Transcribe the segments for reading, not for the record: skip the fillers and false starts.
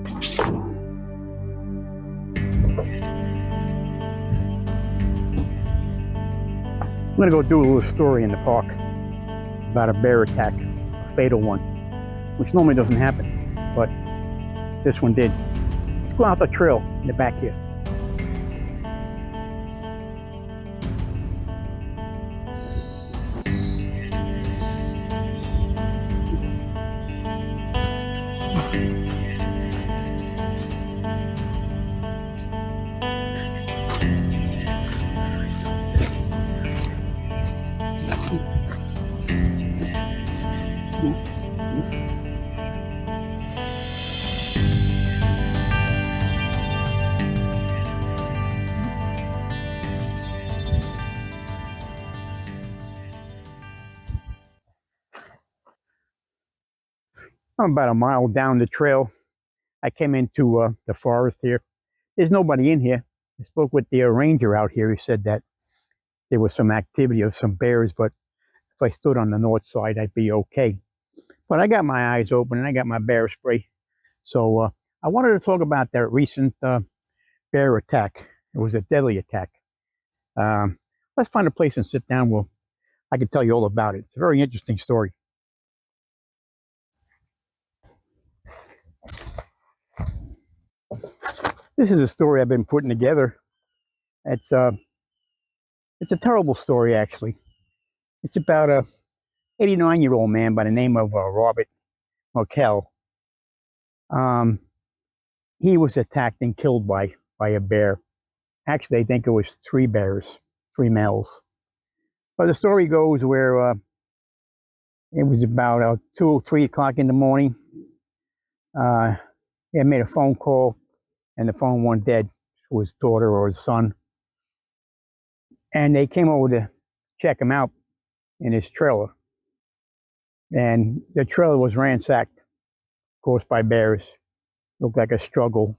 I'm gonna go do a little story in the park about a bear attack, a fatal one, which normally doesn't happen, but this one did. Let's go out the trail in the back here. I'm about a mile down the trail. I came into the forest here. There's nobody in here. I spoke with the ranger out here. He said that there was some activity of some bears, but if I stood on the north side, I'd be okay. But I got my eyes open and I got my bear spray. So I wanted to talk about that recent bear attack. It was a deadly attack. Let's find a place and sit down. I can tell you all about it. It's a very interesting story. This is a story I've been putting together. It's a terrible story, actually. It's about a 89-year-old man by the name of Robert Merkel. He was attacked and killed by a bear. Actually, I think it was 3 bears, 3 males. But the story goes where it was about 2 or 3 o'clock in the morning. He had made a phone call, and the phone went dead to his daughter or his son. And they came over to check him out in his trailer. And the trailer was ransacked, of course, by bears. Looked like a struggle.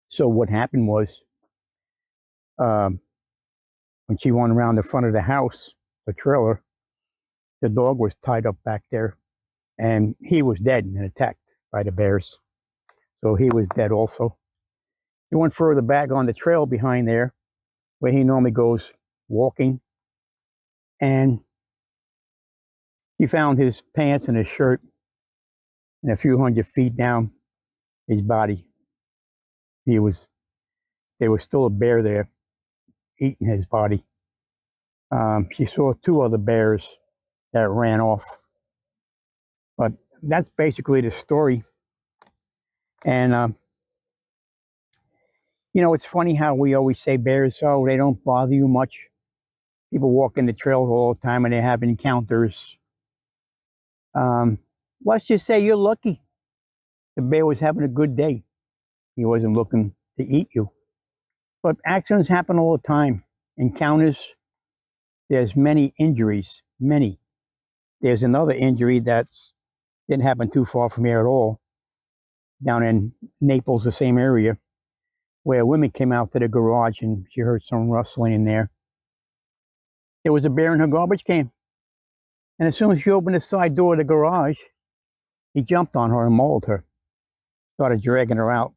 So what happened was, when she went around the front of the house, the trailer, the dog was tied up back there, and he was dead and attacked by the bears. So he was dead also. He went further back on the trail behind there, where he normally goes walking, and he found his pants and his shirt, and a few hundred feet down his body, there was still a bear there eating his body. She saw 2 other bears that ran off. But that's basically the story. And it's funny how we always say bears, oh, they don't bother you much. People walk in the trails all the time and they have encounters. Let's just say you're lucky. The bear was having a good day. He wasn't looking to eat you. But accidents happen all the time. Encounters, there's many injuries, many. There's another injury that's didn't happen too far from here at all, down in Naples, the same area, where a woman came out to the garage and she heard some rustling in there. There was a bear in her garbage can. And as soon as she opened the side door of the garage, he jumped on her and mauled her. Started dragging her out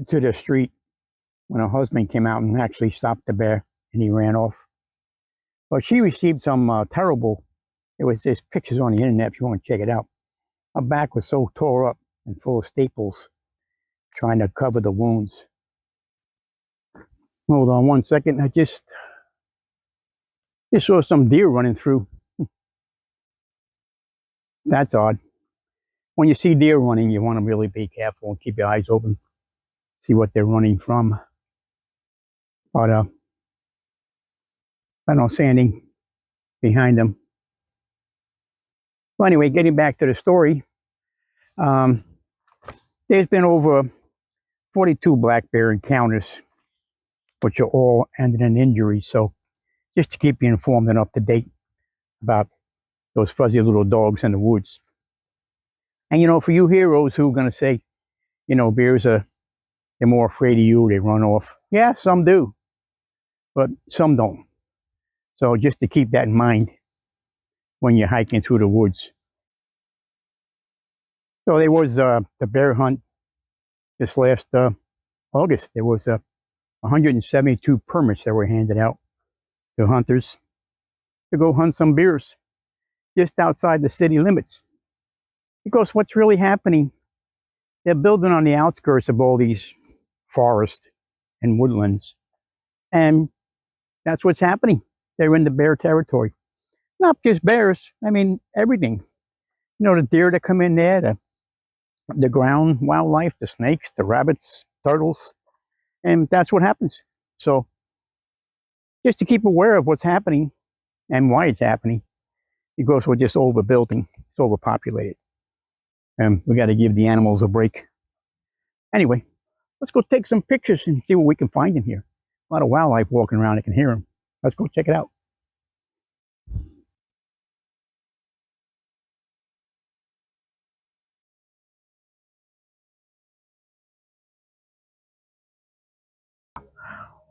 to the street when her husband came out and actually stopped the bear, and he ran off. But she received some terrible, there's pictures on the internet if you want to check it out. Her back was so tore up and full of staples trying to cover the wounds. Hold on one second. I just saw some deer running through. That's odd. When you see deer running, you want to really be careful and keep your eyes open. See what they're running from. But I don't see anything behind them. Well, anyway, getting back to the story, there's been over 42 black bear encounters, which are all ended in injuries. So just to keep you informed and up to date about those fuzzy little dogs in the woods. And for you heroes who are going to say, bears they're more afraid of you, they run off. Yeah, some do, but some don't. So just to keep that in mind when you're hiking through the woods. So there was the bear hunt This last August, there was 172 permits that were handed out to hunters to go hunt some bears just outside the city limits. Because what's really happening, they're building on the outskirts of all these forests and woodlands. And that's what's happening. They're in the bear territory. Not just bears, I mean, everything. You know, the deer that come in there, the ground wildlife, the snakes, the rabbits, turtles, and that's what happens. So just to keep aware of what's happening and why it's happening, because we're just overbuilding, it's overpopulated. And we got to give the animals a break. Anyway, let's go take some pictures and see what we can find in here. A lot of wildlife walking around, I can hear them. Let's go check it out.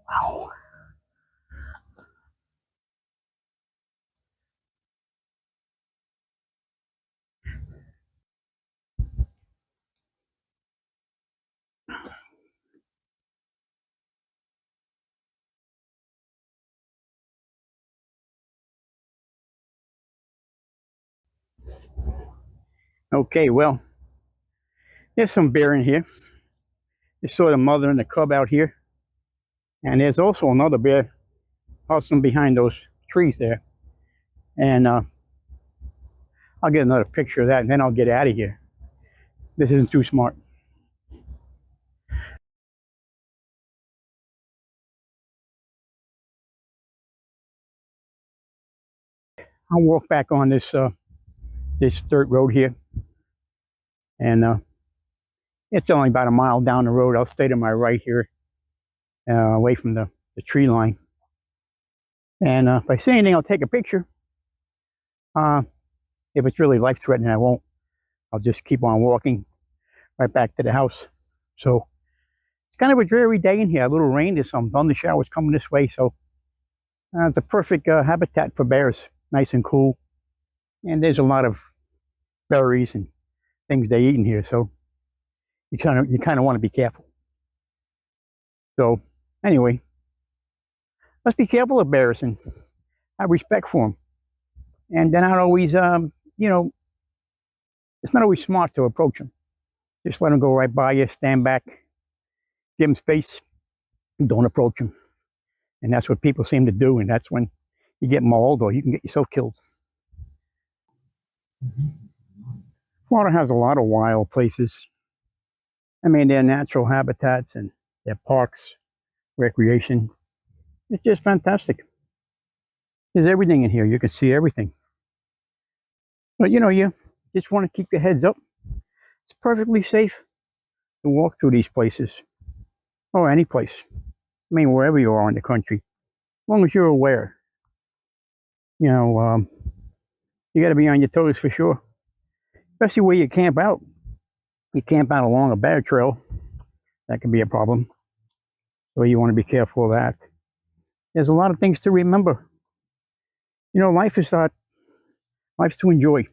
Wow. Okay, well, there's some bear in here. You saw the mother and the cub out here. And there's also another bear hustling behind those trees there. And I'll get another picture of that, and then I'll get out of here. This isn't too smart. I'll walk back on this this dirt road here. And it's only about a mile down the road. I'll stay to my right here, away from the tree line. And if I see anything, I'll take a picture. If it's really life-threatening, I won't. I'll just keep on walking right back to the house. So it's kind of a dreary day in here. A little rain, there's some thunder showers coming this way. So it's a perfect habitat for bears. Nice and cool. And there's a lot of berries and things they eat in here. So you kind of want to be careful. So anyway, let's be careful of bears and have respect for them. And they're not always, you know, it's not always smart to approach them. Just let them go right by you, stand back, give them space, and don't approach them. And that's what people seem to do, and that's when you get mauled or you can get yourself killed. Florida has a lot of wild places. I mean, they're natural habitats and they're parks, recreation. It's just fantastic. There's everything in here. You can see everything. But you know, you just want to keep your heads up. It's perfectly safe to walk through these places, or any place. I mean, wherever you are in the country, as long as you're aware. You know, you got to be on your toes for sure, especially where you camp out. You camp out along a bear trail, that can be a problem. So you want to be careful of that. There's a lot of things to remember. You know, life's to enjoy.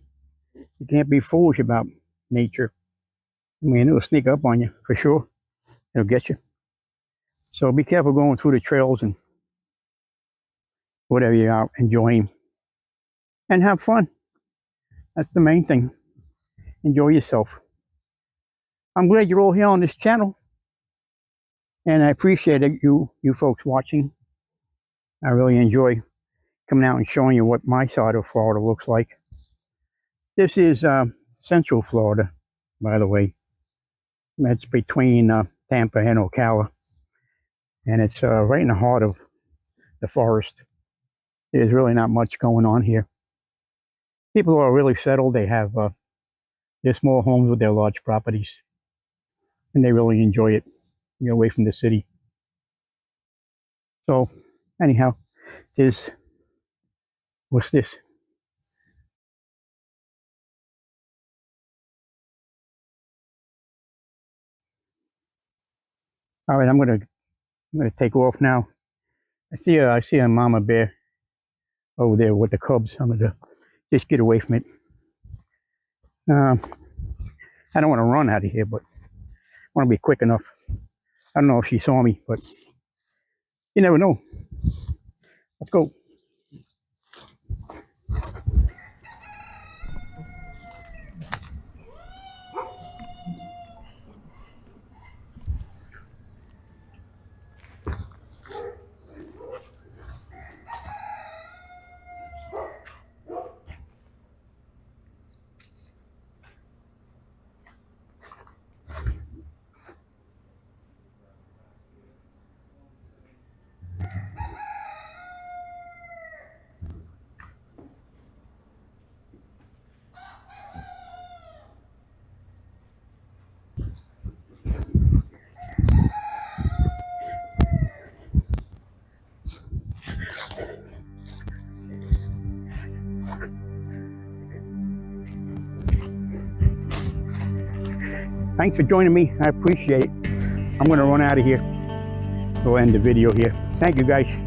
You can't be foolish about nature. I mean, it'll sneak up on you for sure. It'll get you. So be careful going through the trails and whatever you're out enjoying. And have fun. That's the main thing. Enjoy yourself. I'm glad you're all here on this channel. And I appreciate it, you folks watching. I really enjoy coming out and showing you what my side of Florida looks like. This is Central Florida, by the way. It's between Tampa and Ocala. And it's right in the heart of the forest. There's really not much going on here. People are really settled. They have their small homes with their large properties. And they really enjoy it. Get away from the city. So, anyhow, what's this? All right, I'm gonna take off now. I see a mama bear over there with the cubs. I'm gonna just get away from it. I don't want to run out of here, but want to be quick enough. I don't know if she saw me, but you never know. Let's go. Thanks for joining me. I appreciate it. I'm going to run out of here. We'll end the video here. Thank you, guys.